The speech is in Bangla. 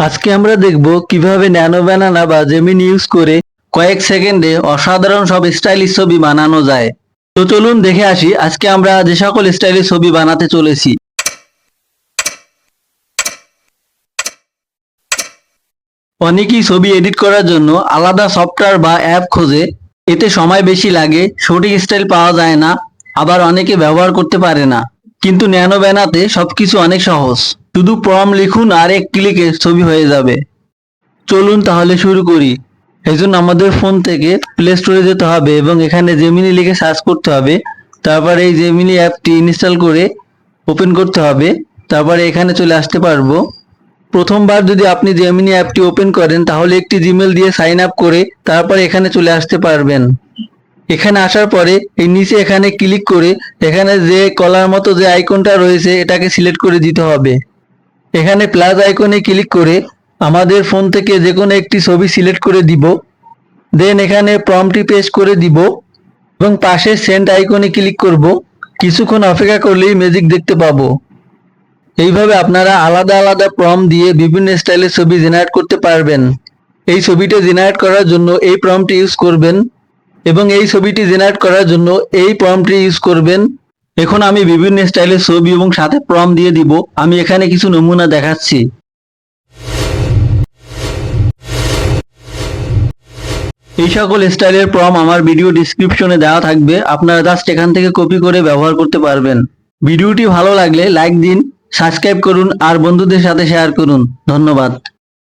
আজকে আমরা দেখব কিভাবে ন্যানো ব্যানানা বা জেমিনি ইউজ করে কয়েক সেকেন্ডে অসাধারণ সব স্টাইলিশ ছবি বানানো যায়। তো চলুন দেখে আসি আজকে আমরা যে সকল স্টাইলিশ ছবি বানাতে চলেছি। অনেকেই ছবি এডিট করার জন্য আলাদা সফটওয়্যার বা অ্যাপ খোঁজে, এতে সময় বেশি লাগে, সঠিক স্টাইল পাওয়া যায় না, আবার অনেকে ব্যবহার করতে পারে না। কিন্তু ন্যানো ব্যানাতে সবকিছু অনেক সহজ, শুধু প্রম্পট লিখুন আর এক ক্লিকে ছবি হয়ে যাবে। চলুন তাহলে শুরু করি। এজন্য আমাদের ফোন থেকে প্লে স্টোরে যেতে হবে এবং এখানে জেমিনি লিখে সার্চ করতে হবে। তারপর এই জেমিনি অ্যাপটি ইনস্টল করে ওপেন করতে হবে। তারপরে এখানে চলে আসতে পারবো। প্রথমবার যদি আপনি জেমিনি অ্যাপটি ওপেন করেন তাহলে একটি জিমেল দিয়ে সাইন আপ করে তারপর এখানে চলে আসতে পারবেন। এখানে আসার পরে এই নিচে এখানে ক্লিক করে এখানে যে কলার মতো যে আইকনটা রয়েছে এটাকে সিলেক্ট করে দিতে হবে। এখানে প্লাস আইকনে ক্লিক করে আমাদের ফোন থেকে যে কোনো একটি ছবি সিলেক্ট করে দিব। দেন এখানে প্রম্পটটি পেস্ট করে দিব এবং পাশে সেন্ড আইকনে ক্লিক করব। কিছুক্ষণ অপেক্ষা করলেই ম্যাজিক দেখতে পাবো। এইভাবে আপনারা আলাদা আলাদা প্রম্পট দিয়ে বিভিন্ন স্টাইলের ছবি জেনারেট করতে পারবেন। এই ছবিটা জেনারেট করার জন্য এই প্রম্পটটি ইউজ করবেন এবং এই ছবিটি জেনারেট করার জন্য এই প্রম্পটটি ইউজ করবেন। এখন আমি বিভিন্ন স্টাইলের ছবি এবং সাথে প্রম্পট দিয়ে দিব। আমি এখানে কিছু নমুনা দেখাচ্ছি। এই সকল স্টাইলের প্রম্পট আমার ভিডিও ডেসক্রিপশনে দেওয়া থাকবে, আপনারা জাস্ট এখান থেকে কপি করে ব্যবহার করতে পারবেন। ভিডিওটি ভালো লাগলে লাইক দিন, সাবস্ক্রাইব করুন আর বন্ধুদের সাথে শেয়ার করুন। ধন্যবাদ।